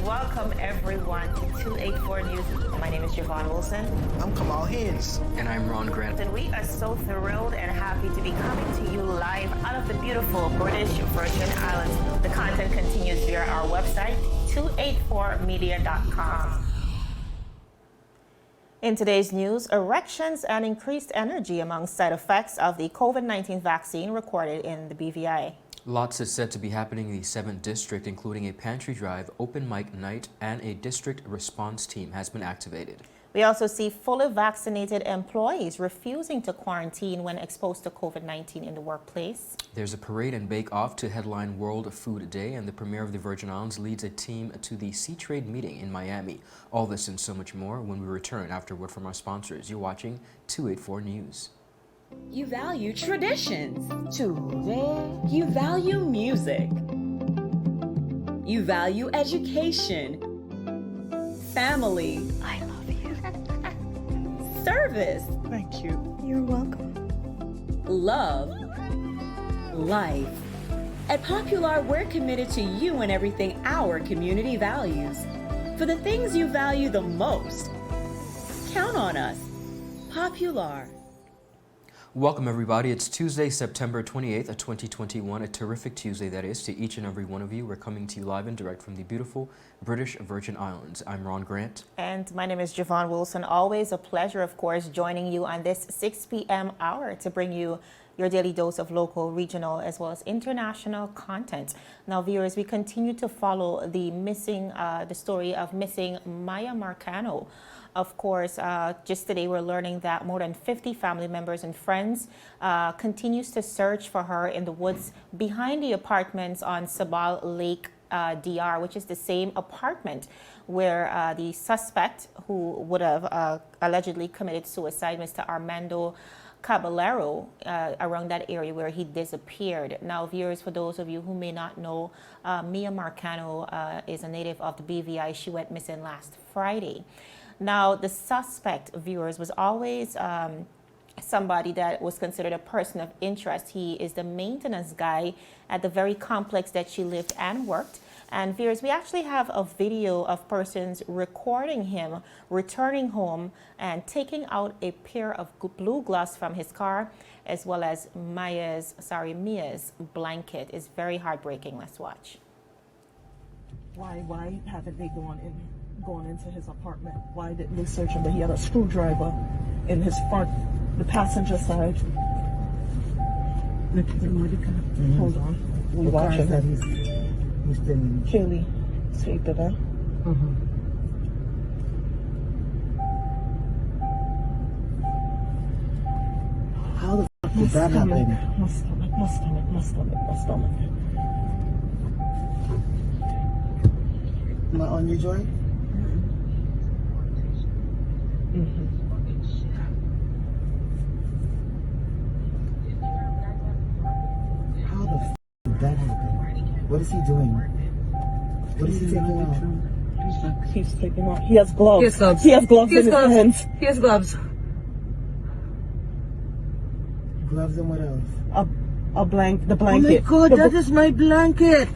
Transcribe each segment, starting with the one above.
welcome everyone to 284 News. My name is Javon Wilson. I'm Kamal Haynes. And I'm Ron Grant. And we are so thrilled and happy to be coming to you live out of the beautiful British Virgin Islands. The content continues via our website, 284media.com. In today's news, erections and increased energy among side effects of the COVID-19 vaccine recorded in the BVI. Lots is said to be happening in the 7th District, including a pantry drive, open mic night, and a district response team has been activated. We also see fully vaccinated employees refusing to quarantine when exposed to COVID-19 in the workplace. There's a parade and bake-off to headline World Food Day, and the Premier of the Virgin Islands leads a team to the Seatrade Meeting in Miami. All this and so much more when we return after a word from our sponsors. You're watching 284 News. You value traditions. You value music. You value education. Family. I love you. Service. Thank you. You're welcome. Love. Life. At Popular, we're committed to you and everything our community values. For the things you value the most, count on us. Popular. Welcome everybody. It's Tuesday, September 28th, 2021. A terrific Tuesday that is to each and every one of you. We're coming to you live and direct from the beautiful British Virgin Islands. I'm Ron Grant. And my name is Javon Wilson. Always a pleasure, of course, joining you on this 6 p.m. hour to bring you your daily dose of local, regional, as well as international content. Now, viewers, we continue to follow the story of missing Maya Marcano. Of course, just today we're learning that more than 50 family members and friends continues to search for her in the woods behind the apartments on Sabal Lake, DR, which is the same apartment where the suspect who would have allegedly committed suicide, Mr. Armando Caballero, around that area where he disappeared. Now, viewers, for those of you who may not know, Mia Marcano is a native of the BVI. She went missing last Friday. Now, the suspect, viewers, was always somebody that was considered a person of interest. He is the maintenance guy at the very complex that she lived and worked. And viewers, we actually have a video of persons recording him returning home and taking out a pair of blue gloves from his car, as well as Mia's blanket. It's very heartbreaking. Let's watch. Why haven't they gone into his apartment? Why didn't they search him? But he had a screwdriver in his front, the passenger side. Hold on. We watching him. Chili. Take it out. How the fuck did that happen? My stomach. Am I on your joint? How the fuck did that happen? What is he doing? What is he taking out? He's taking off. He has gloves. He has gloves. He has gloves in his hands. He has gloves. Gloves and what else? The blanket. Oh my God, that is my blanket!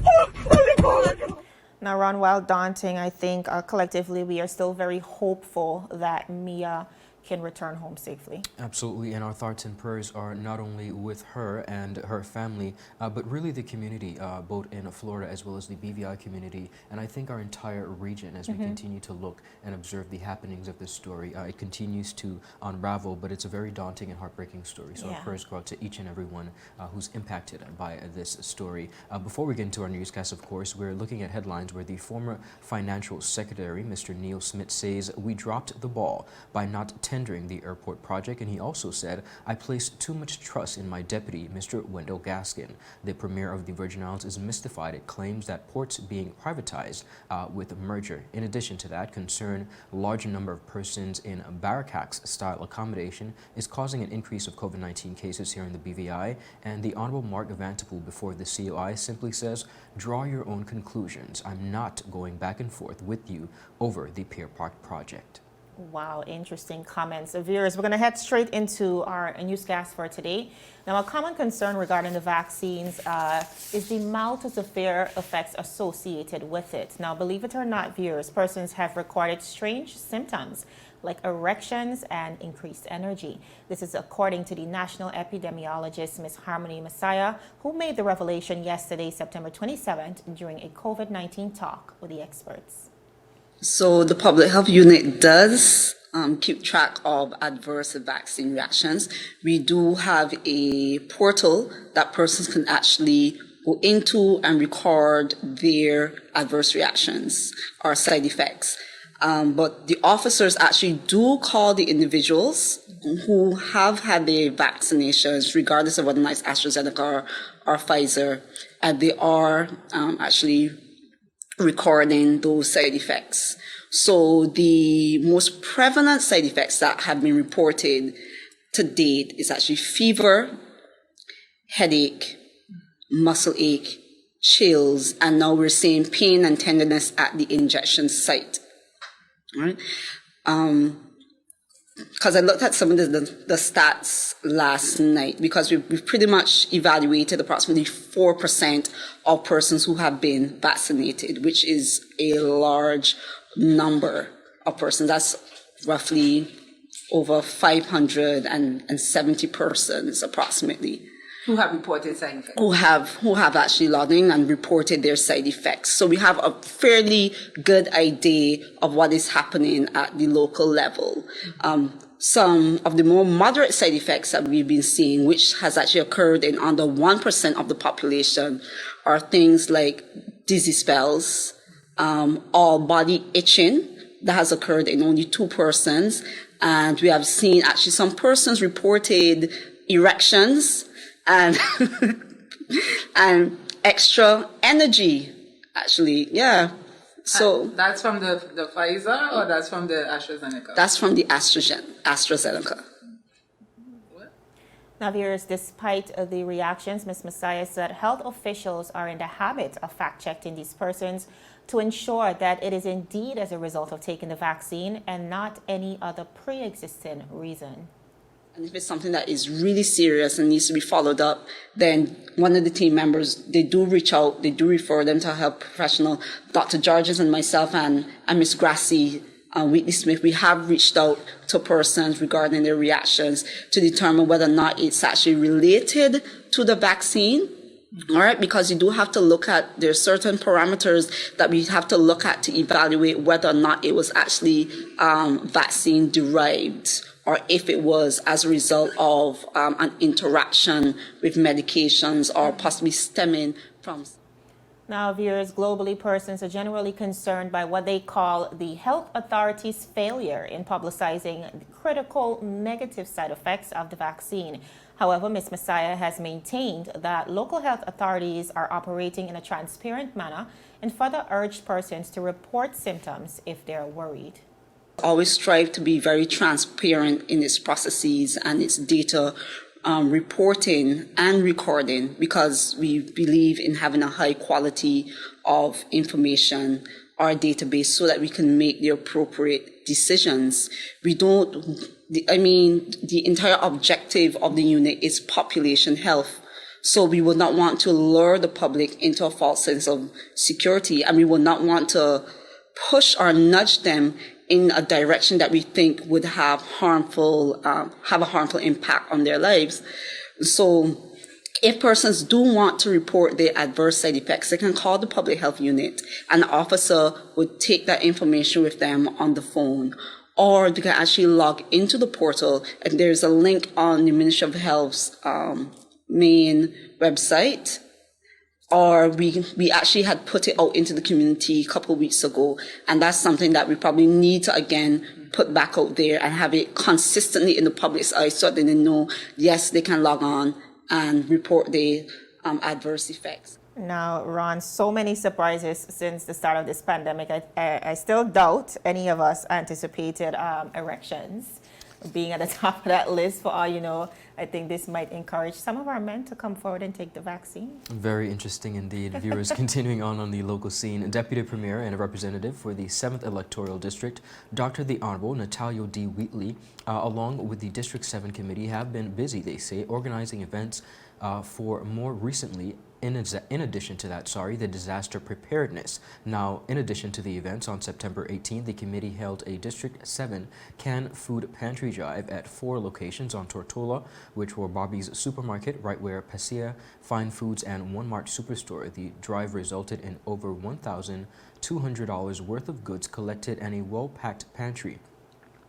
Now, Ron, while daunting, I think collectively we are still very hopeful that Mia can return home safely. Absolutely, and our thoughts and prayers are not only with her and her family, but really the community, both in Florida as well as the BVI community, and I think our entire region as we continue to look and observe the happenings of this story. It continues to unravel, but it's a very daunting and heartbreaking story. So our prayers go out to each and everyone who's impacted by this story. Before we get into our newscast, of course, we're looking at headlines where the former financial secretary, Mr. Neil Smith, says we dropped the ball by not tendering the airport project, and he also said, I placed too much trust in my deputy, Mr. Wendell Gaskin. The Premier of the Virgin Islands is mystified at claims that ports being privatized with a merger. In addition to that, concern large number of persons in barracks-style accommodation is causing an increase of COVID-19 cases here in the BVI, and the Honorable Mark Vanterpool before the COI simply says, draw your own conclusions. I'm not going back and forth with you over the Pier Park project. Wow, interesting comments. So viewers, we're going to head straight into our newscast for today. Now, a common concern regarding the vaccines is the mild to severe effects associated with it. Now, believe it or not, viewers, persons have recorded strange symptoms like erections and increased energy. This is according to the national epidemiologist, Ms. Harmony Messiah, who made the revelation yesterday, September 27th, during a COVID-19 talk with the experts. So the public health unit does keep track of adverse vaccine reactions. We do have a portal that persons can actually go into and record their adverse reactions or side effects. But the officers actually do call the individuals who have had their vaccinations, regardless of whether or not it's AstraZeneca or Pfizer, and they are actually recording those side effects. So the most prevalent side effects that have been reported to date is actually fever, headache, muscle ache, chills, and now we're seeing pain and tenderness at the injection site. Right? Because I looked at some of the stats last night, because we've pretty much evaluated approximately 4% of persons who have been vaccinated, which is a large number of persons. That's roughly over 570 persons approximately. Who have reported side effects? Who have actually logged in and reported their side effects. So we have a fairly good idea of what is happening at the local level. Some of the more moderate side effects that we've been seeing, which has actually occurred in under 1% of the population, are things like dizzy spells, all body itching that has occurred in only 2 persons. And we have seen actually some persons reported erections and and extra energy, actually, yeah. So that's from the Pfizer or that's from the AstraZeneca? that's from the AstraZeneca. Now, viewers, despite the reactions, Ms. Messiah said health officials are in the habit of fact-checking these persons to ensure that it is indeed as a result of taking the vaccine and not any other pre-existing reason. And if it's something that is really serious and needs to be followed up, then one of the team members, they do reach out, they do refer them to a health professional. Dr. Georges and myself and Ms. Grassi, Whitney Smith, we have reached out to persons regarding their reactions to determine whether or not it's actually related to the vaccine. All right, because you do have to look at, there's certain parameters that we have to look at to evaluate whether or not it was actually vaccine derived, or if it was as a result of an interaction with medications or possibly stemming from. Now, viewers, globally, persons are generally concerned by what they call the health authorities' failure in publicizing the critical negative side effects of the vaccine. However, Ms. Messiah has maintained that local health authorities are operating in a transparent manner and further urged persons to report symptoms if they're worried. Always strive to be very transparent in its processes and its data reporting and recording, because we believe in having a high quality of information, our database, so that we can make the appropriate decisions. The entire objective of the unit is population health. So we would not want to lure the public into a false sense of security, and we would not want to push or nudge them in a direction that we think would have a harmful impact on their lives. So if persons do want to report their adverse side effects, they can call the public health unit, and the officer would take that information with them on the phone. Or they can actually log into the portal, and there's a link on the Ministry of Health's main website. Or we actually had put it out into the community a couple of weeks ago, and that's something that we probably need to again put back out there and have it consistently in the public's eyes, so that they know, yes, they can log on and report the adverse effects. Now, Ron, so many surprises since the start of this pandemic. I still doubt any of us anticipated erections, being at the top of that list. For all you know, I think this might encourage some of our men to come forward and take the vaccine. Very interesting indeed. Viewers, continuing on the local scene, Deputy Premier and a representative for the 7th Electoral District, Dr. the Honorable Natalio D. Wheatley, along with the District 7 Committee, have been busy, they say, organizing events for more recently, in addition to that, the disaster preparedness. Now, in addition to the events, on September 18th, the committee held a District 7 canned food pantry drive at 4 locations on Tortola, which were Bobby's Supermarket, right where Pasea, Fine Foods, and One Mart Superstore. The drive resulted in over $1,200 worth of goods collected and a well-packed pantry,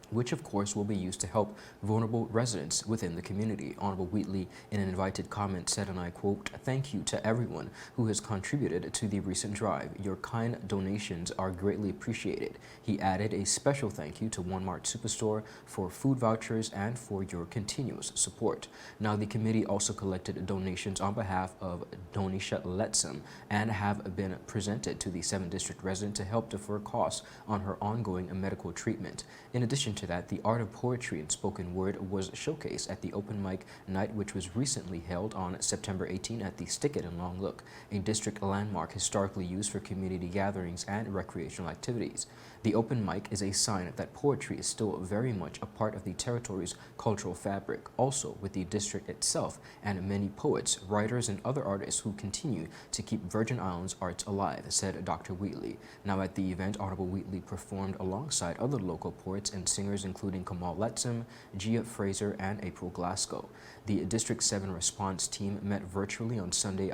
which of course will be used to help vulnerable residents within the community. Honorable Wheatley, in an invited comment, said, and I quote, "Thank you to everyone who has contributed to the recent drive. Your kind donations are greatly appreciated." He added a special thank you to One Mart Superstore for food vouchers and for your continuous support. Now, the committee also collected donations on behalf of Donisha Letsam and have been presented to the 7th District resident to help defer costs on her ongoing medical treatment. In addition to that, the art of poetry and spoken word was showcased at the open mic night, which was recently held on September 18 at the Stickett in Long Look, a district landmark historically used for community gatherings and recreational activities. The open mic is a sign that poetry is still very much a part of the territory's cultural fabric, also with the district itself and many poets, writers, and other artists who continue to keep Virgin Islands arts alive, said Dr. Wheatley. Now, at the event, Honorable Wheatley performed alongside other local poets and singers including Kamal Letsam, Gia Fraser, and April Glasgow. The District 7 response team met virtually on Sunday,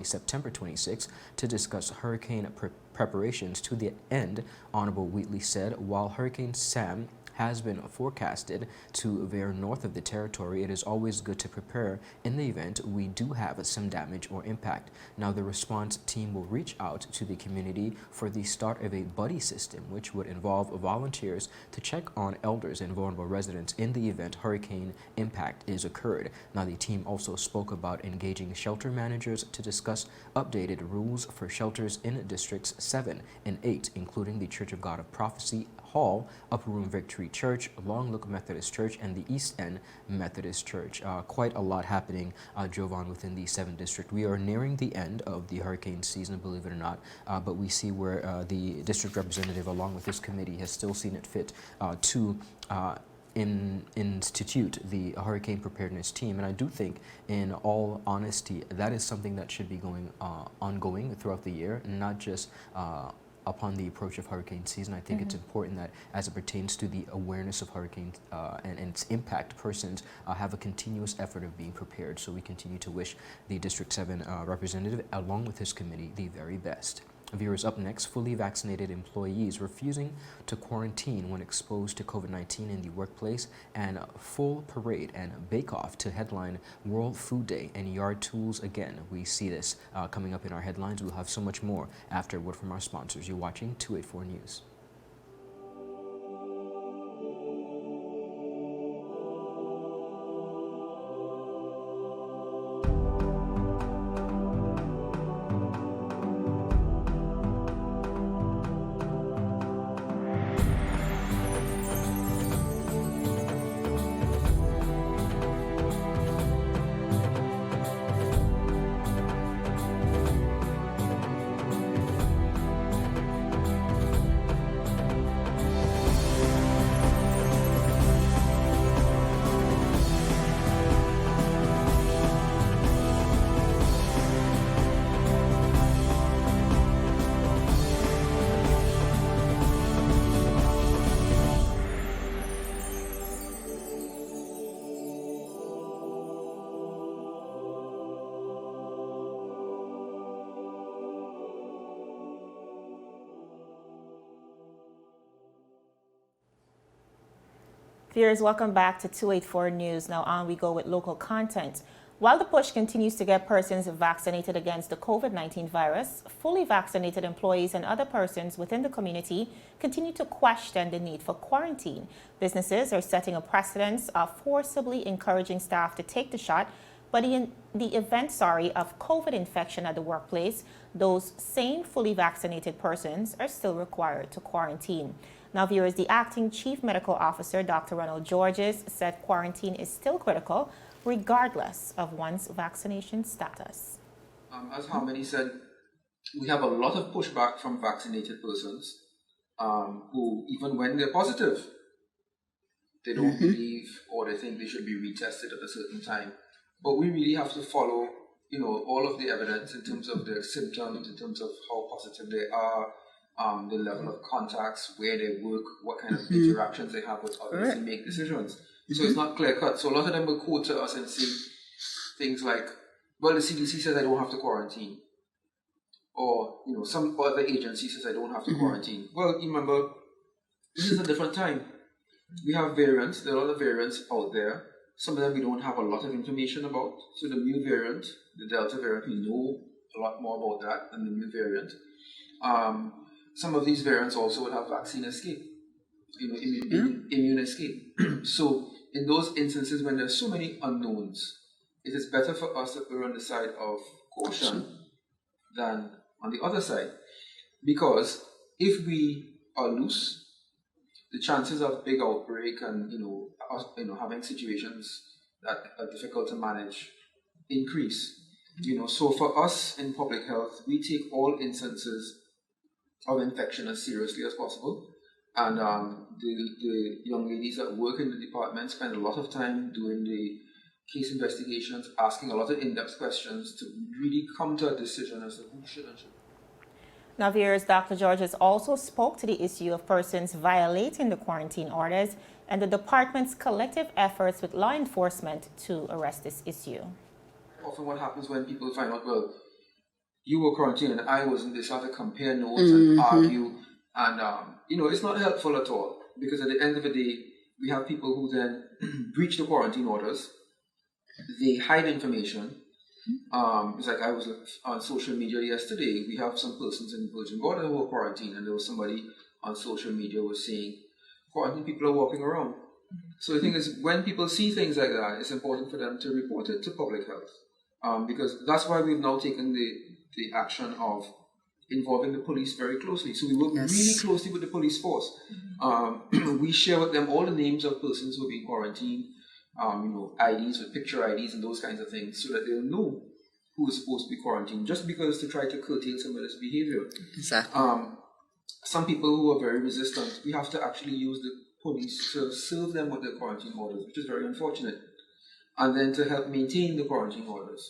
September 26 to discuss hurricane preparations. To the end, Honorable Wheatley said, while Hurricane Sam has been forecasted to veer north of the territory, it is always good to prepare in the event we do have some damage or impact. Now, the response team will reach out to the community for the start of a buddy system, which would involve volunteers to check on elders and vulnerable residents in the event hurricane impact is occurred. Now, the team also spoke about engaging shelter managers to discuss updated rules for shelters in Districts 7 and 8, including the Church of God of Prophecy Hall, Upper Room Victory Church, Long Look Methodist Church, and the East End Methodist Church. Quite a lot happening, Jovan, within the 7th District. We are nearing the end of the hurricane season, believe it or not, but we see where the district representative, along with this committee, has still seen it fit to institute the hurricane preparedness team. And I do think, in all honesty, that is something that should be going ongoing throughout the year, not just upon the approach of hurricane season. I think it's important that, as it pertains to the awareness of hurricanes and its impact, persons have a continuous effort of being prepared. So we continue to wish the District 7 representative, along with his committee, the very best. Viewers, up next, fully vaccinated employees refusing to quarantine when exposed to COVID-19 in the workplace, and full parade and bake-off to headline World Food Day and yard tools again. We see this coming up in our headlines. We'll have so much more after a word from our sponsors. You're watching 284 News. Viewers, welcome back to 284 News. Now on we go with local content. While the push continues to get persons vaccinated against the COVID-19 virus, fully vaccinated employees and other persons within the community continue to question the need for quarantine. Businesses are setting a precedent of forcibly encouraging staff to take the shot, but in the event of COVID infection at the workplace, those same fully vaccinated persons are still required to quarantine. Now, viewers, the acting chief medical officer, Dr. Ronald Georges, said quarantine is still critical regardless of one's vaccination status. As Harmony said, we have a lot of pushback from vaccinated persons who, even when they're positive, they don't believe or they think they should be retested at a certain time. But we really have to follow, all of the evidence in terms of their symptoms, in terms of how positive they are, the level of contacts, where they work, what kind of interactions they have with others to make decisions. So it's not clear cut. So a lot of them will quote to us and say things like, well, the CDC says I don't have to quarantine. Or, some other agency says I don't have to quarantine. Well, you remember, this is a different time. We have variants. There are a lot of variants out there. Some of them we don't have a lot of information about. So the new variant, the Delta variant, we know a lot more about that than the new variant. Some of these variants also would have vaccine escape, immune escape. So in those instances when there's so many unknowns, it is better for us to err on the side of caution than on the other side. Because if we are loose, the chances of big outbreak and having situations that are difficult to manage increase. So for us in public health, we take all instances of infection as seriously as possible. And the young ladies that work in the department spend a lot of time doing the case investigations, asking a lot of in-depth questions to really come to a decision as to who should and shouldn't. Now, viewers, Dr. Georges also spoke to the issue of persons violating the quarantine orders and the department's collective efforts with law enforcement to arrest this issue. Often what happens when people find out, well, you were quarantined and I wasn't, they start to compare notes and argue. And, it's not helpful at all, because at the end of the day, we have people who then breach the quarantine orders. They hide information. It's like I was on social media yesterday. We have some persons in Virgin Gorda who are quarantined, and there was somebody on social media was saying, quarantine people are walking around. So the thing is, when people see things like that, it's important for them to report it to public health. Because that's why we've now taken the action of involving the police very closely. So we work really closely with the police force. We share with them all the names of persons who are being quarantined, IDs with picture IDs and those kinds of things, so that they'll know who is supposed to be quarantined, just because to try to curtail some of this behavior. Exactly. Some people who are very resistant, we have to actually use the police to serve them with the quarantine orders, which is very unfortunate. And then to help maintain the quarantine orders,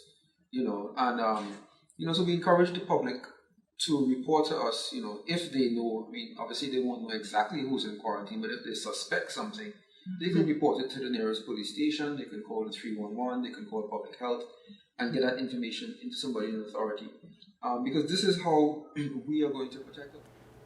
so we encourage the public to report to us, if they know. I mean, obviously they won't know exactly who's in quarantine, but if they suspect something, they can report it to the nearest police station, they can call the 311, they can call public health, and get that information into somebody in authority. Because this is how we are going to protect them.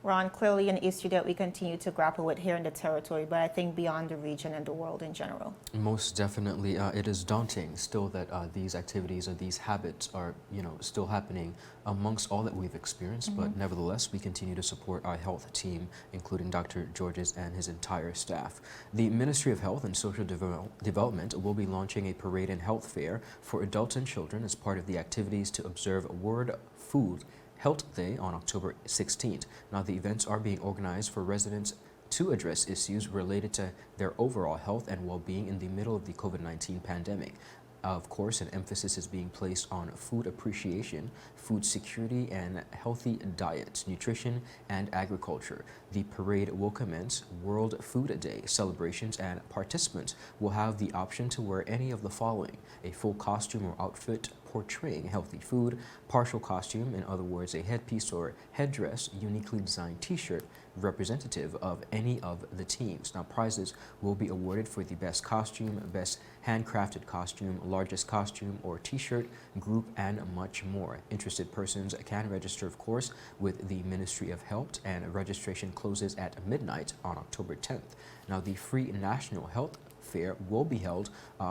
Ron, clearly an issue that we continue to grapple with here in the territory, but I think beyond the region and the world in general. Most definitely. It is daunting still that these activities or these habits are, still happening amongst all that we've experienced. But nevertheless, we continue to support our health team, including Dr. Georges and his entire staff. The Ministry of Health and Social Development will be launching a parade and health fair for adults and children as part of the activities to observe World Food Health Day on October 16th. Now, the events are being organized for residents to address issues related to their overall health and well-being in the middle of the COVID-19 pandemic. Of course, an emphasis is being placed on food appreciation, food security, and healthy diet, nutrition, and agriculture. The parade will commence World Food Day celebrations, and participants will have the option to wear any of the following: a full costume or outfit portraying healthy food, partial costume, in other words, a headpiece or headdress, uniquely designed t-shirt representative of any of the teams. Now, prizes will be awarded for the best costume, best handcrafted costume, largest costume or t-shirt, group, and much more. Interested persons can register, of course, with the Ministry of Health, and registration closes at midnight on October 10th. Now, the free National Health Fair will be held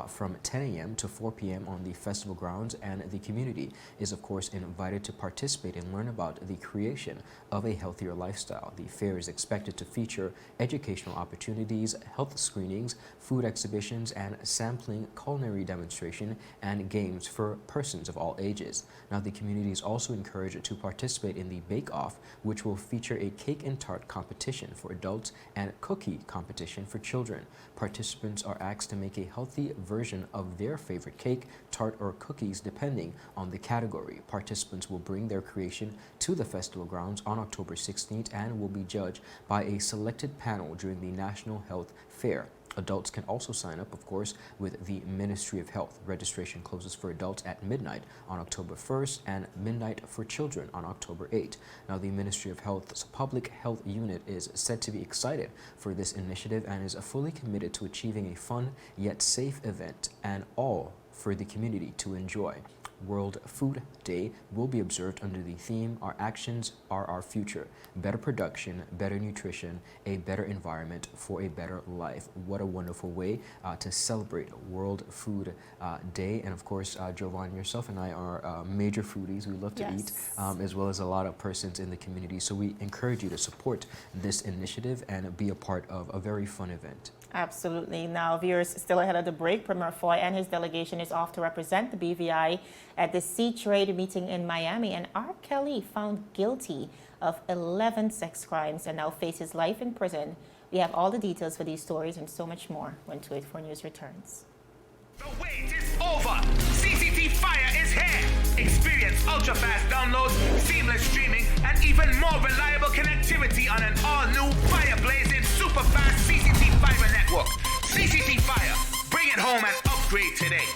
from 10 a.m. to 4 p.m. on the festival grounds, and the community is of course invited to participate and learn about the creation of a healthier lifestyle. The fair is expected to feature educational opportunities, health screenings, food exhibitions, and sampling, culinary demonstration, and games for persons of all ages. Now, the community is also encouraged to participate in the bake-off, which will feature a cake and tart competition for adults and cookie competition for children. Participants are asked to make a healthy version of their favorite cake, tart, or cookies depending on the category. Participants will bring their creation to the festival grounds on October 16th and will be judged by a selected panel during the National Health Fair. Adults can also sign up, of course, with the Ministry of Health. Registration closes for adults at midnight on October 1st and midnight for children on October 8th. Now, the Ministry of Health's Public Health Unit is said to be excited for this initiative and is fully committed to achieving a fun yet safe event, and all for the community to enjoy. World Food Day will be observed under the theme, Our Actions Are Our Future. Better production, better nutrition, a better environment for a better life. What a wonderful way to celebrate World Food Day. And of course, Jovan, yourself and I are major foodies. We love to eat, as well as a lot of persons in the community. So we encourage you to support this initiative and be a part of a very fun event. Absolutely. Now, viewers, still ahead of the break, Premier Fahie and his delegation is off to represent the BVI at the Seatrade Meeting in Miami. And R. Kelly found guilty of 11 sex crimes and now faces life in prison. We have all the details for these stories and so much more when 284 News returns. The wait is over. CCT Fire is here. Experience ultra-fast downloads, seamless streaming, and even more reliable connectivity on an all-new fire-blazing super-fast CCT Fiber network. CCT Fire. Bring it home and upgrade today.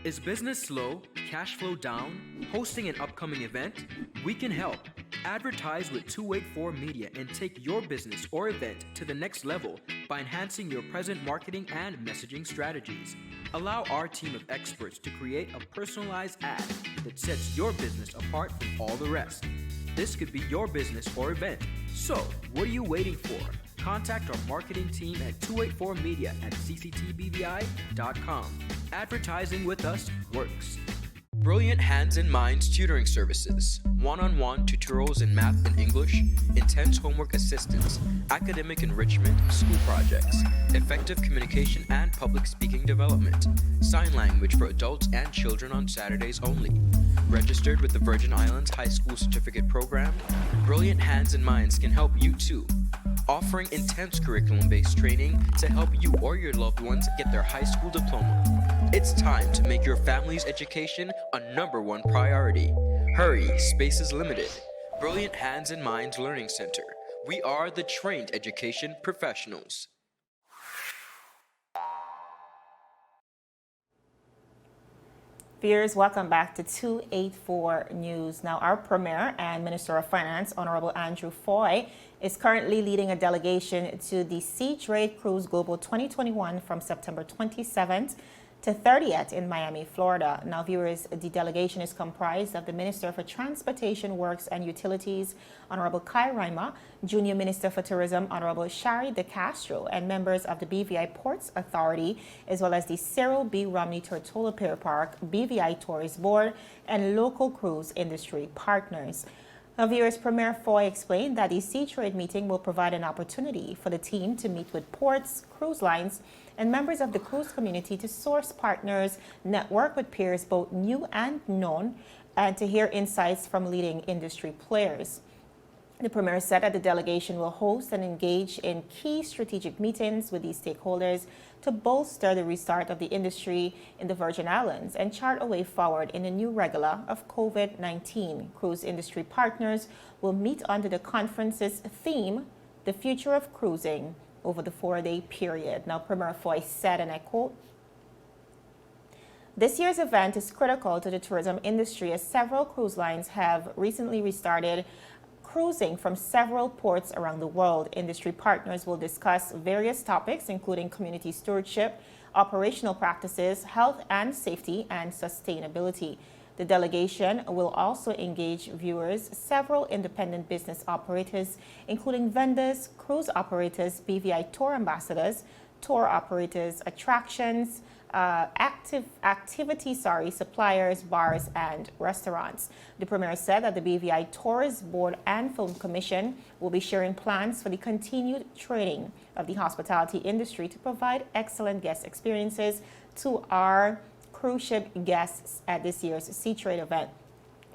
Is business slow? Cash flow down? Hosting an upcoming event? We can help. Advertise with 284 Media and take your business or event to the next level by enhancing your present marketing and messaging strategies. Allow our team of experts to create a personalized ad that sets your business apart from all the rest. This could be your business or event. So, what are you waiting for? Contact our marketing team at 284media at cctbvi.com. Advertising with us works. Brilliant Hands and Minds Tutoring Services, one-on-one tutorials in math and English, intense homework assistance, academic enrichment, school projects, effective communication and public speaking development, sign language for adults and children on Saturdays only. Registered with the Virgin Islands High School Certificate Program, Brilliant Hands and Minds can help you too. Offering intense curriculum-based training to help you or your loved ones get their high school diploma. It's time to make your family's education a #1 priority. Hurry, space is limited. Brilliant Hands and Minds Learning Center. We are the trained education professionals. Viewers, welcome back to 284 News. Now, our Premier and Minister of Finance, Honorable Andrew Fahie, is currently leading a delegation to the Seatrade Cruise Global 2021 from September 27th to 30th in Miami, Florida. Now, viewers, the delegation is comprised of the Minister for Transportation, Works and Utilities, Honorable Kai Raima, Junior Minister for Tourism, Honorable Shari De Castro, and members of the BVI Ports Authority, as well as the Cyril B. Romney Tortola Pier Park, BVI Tourist Board, and local cruise industry partners. Now, viewers, Premier Fahie explained that the Seatrade meeting will provide an opportunity for the team to meet with ports, cruise lines, and members of the cruise community to source partners, network with peers both new and known, and to hear insights from leading industry players. The Premier said that the delegation will host and engage in key strategic meetings with these stakeholders to bolster the restart of the industry in the Virgin Islands and chart a way forward in the new regular of COVID-19. Cruise industry partners will meet under the conference's theme, The Future of Cruising, over the 4-day period. Now, Premier Fahie said, and I quote, "This year's event is critical to the tourism industry as several cruise lines have recently restarted cruising from several ports around the world. Industry partners will discuss various topics, including community stewardship, operational practices, health and safety, and sustainability. The delegation will also engage viewers, several independent business operators, including vendors, cruise operators, BVI tour ambassadors, tour operators, attractions, suppliers, bars, and restaurants. The Premier said that the BVI Tours Board and Film Commission will be sharing plans for the continued training of the hospitality industry to provide excellent guest experiences to our cruise ship guests at this year's Seatrade event.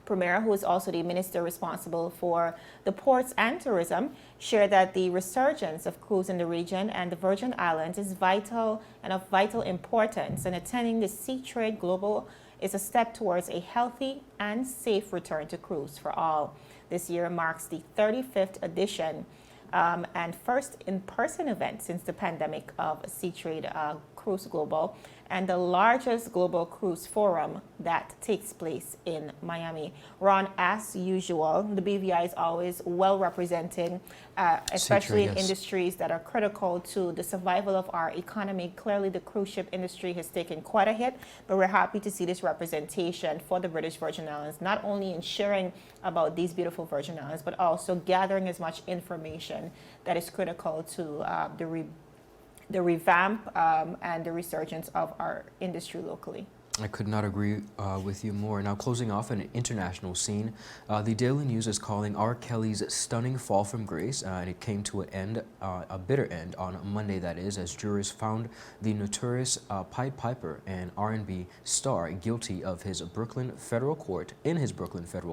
Premier, who is also the minister responsible for the ports and tourism, shared that the resurgence of cruise in the region and the Virgin Islands is vital and of vital importance, and attending the Seatrade Global is a step towards a healthy and safe return to cruise for all. This year marks the 35th edition and first in-person event since the pandemic of Seatrade Cruise Global, and the largest global cruise forum that takes place in Miami. Ron, as usual, the BVI is always well represented, especially in industries that are critical to the survival of our economy. Clearly, the cruise ship industry has taken quite a hit, but we're happy to see this representation for the British Virgin Islands, not only in sharing about these beautiful Virgin Islands, but also gathering as much information that is critical to the revamp and the resurgence of our industry locally. I could not agree with you more. Now, closing off an international scene, the Daily News is calling R. Kelly's stunning fall from grace, and it came to an end, a bitter end on Monday, that is, as jurors found the notorious Pied Piper and R&B star guilty of in his Brooklyn federal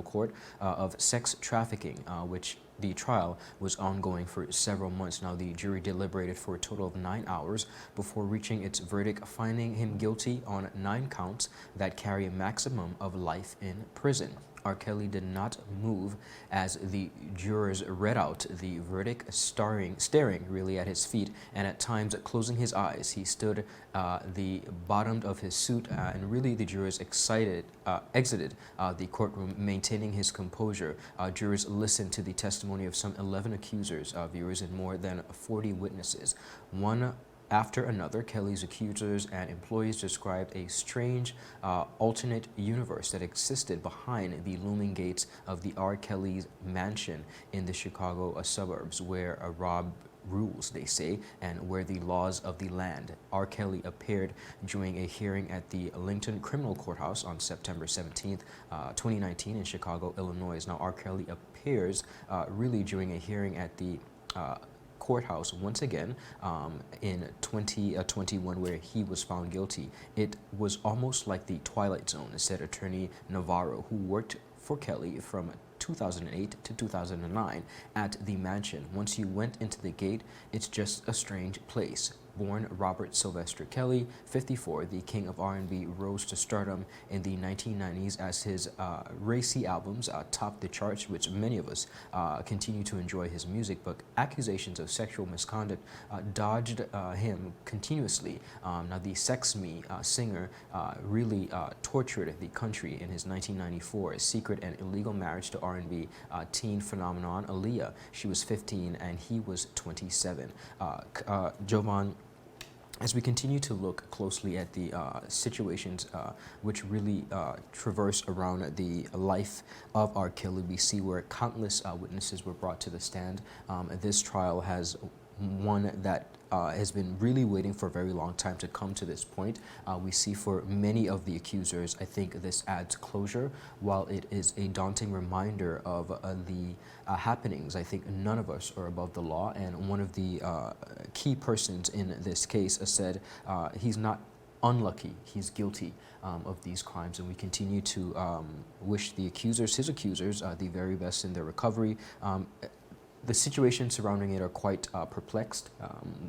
court of sex trafficking, which the trial was ongoing for several months. Now, the jury deliberated for a total of 9 hours before reaching its verdict, finding him guilty on 9 counts that carry a maximum of life in prison. R. Kelly did not move as the jurors read out the verdict, staring really at his feet, and at times closing his eyes. He stood the bottom of his suit, and really the jurors exited the courtroom, maintaining his composure. Jurors listened to the testimony of some 11 accusers, viewers, and more than 40 witnesses. One after another, Kelly's accusers and employees described a strange alternate universe that existed behind the looming gates of the R. Kelly's mansion in the Chicago suburbs, where Rob rules, they say, and where the laws of the land. R. Kelly appeared during a hearing at the Lincoln Criminal Courthouse on September 17th, 2019 in Chicago, Illinois. Now, R. Kelly appears really during a hearing at the courthouse once again in 2021, where he was found guilty. It was almost like the Twilight Zone, said attorney Navarro, who worked for Kelly from 2008 to 2009 at the mansion. Once you went into the gate, it's just a strange place. Born Robert Sylvester Kelly, 54, the king of R&B rose to stardom in the 1990s as his racy albums topped the charts, which many of us continue to enjoy his music, but accusations of sexual misconduct dogged him continuously. Now, the Sex Me singer really tortured the country in his 1994 secret and illegal marriage to R&B teen phenomenon Aaliyah. She was 15 and he was 27. Jovan, as we continue to look closely at the situations which really traverse around the life of R. Kelly, we see where countless witnesses were brought to the stand. This trial has one that has been really waiting for a very long time to come to this point. We see for many of the accusers, I think this adds closure. While it is a daunting reminder of the happenings, I think none of us are above the law, and one of the key persons in this case said he's not unlucky, he's guilty of these crimes, and we continue to wish the accusers, his accusers, the very best in their recovery. The situations surrounding it are quite perplexed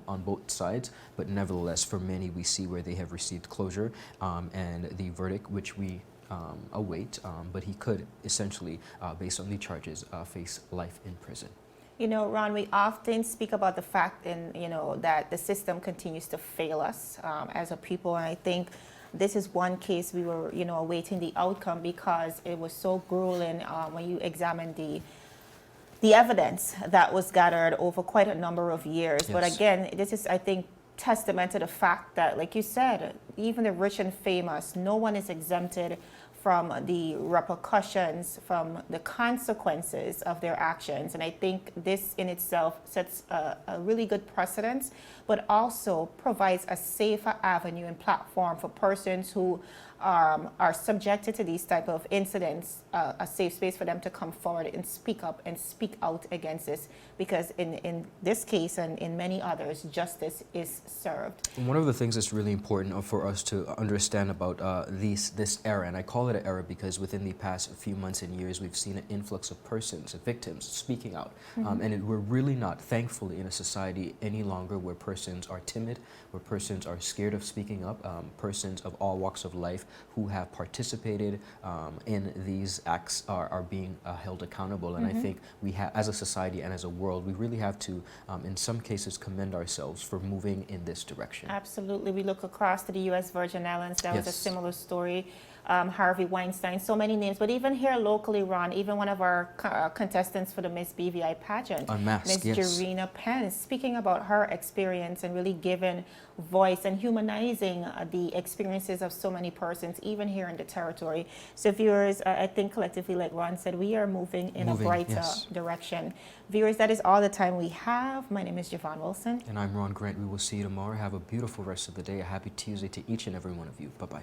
on both sides, but nevertheless, for many, we see where they have received closure and the verdict, which we await, but he could essentially, based on the charges, face life in prison. You know, Ron, we often speak about the fact that the system continues to fail us as a people, and I think this is one case we were, awaiting the outcome because it was so grueling when you examine the evidence that was gathered over quite a number of years. Yes. But again, this is, I think, testament to the fact that, like you said, even the rich and famous, no one is exempted from the repercussions, from the consequences of their actions. And I think this in itself sets a really good precedent, but also provides a safer avenue and platform for persons who are subjected to these type of incidents, a safe space for them to come forward and speak up and speak out against this, because in this case and in many others, justice is served. One of the things that's really important for us to understand about this era, and I call it an era because within the past few months and years, we've seen an influx of persons, victims, speaking out. We're really not, thankfully, in a society any longer where persons are timid, where persons are scared of speaking up, persons of all walks of life who have participated in these acts are being held accountable. And I think we have, as a society and as a world, we really have to, in some cases, commend ourselves for moving in this direction. Absolutely. We look across to the U.S. Virgin Islands. That was a similar story. Harvey Weinstein, so many names. But even here locally, Ron, even one of our contestants for the Miss BVI pageant, Miss Jarena Pence, speaking about her experience and really giving voice and humanizing the experiences of so many persons, even here in the territory. So viewers, I think collectively, like Ron said, we are moving in a brighter direction. Viewers, that is all the time we have. My name is Javon Wilson. And I'm Ron Grant. We will see you tomorrow. Have a beautiful rest of the day. A happy Tuesday to each and every one of you. Bye-bye.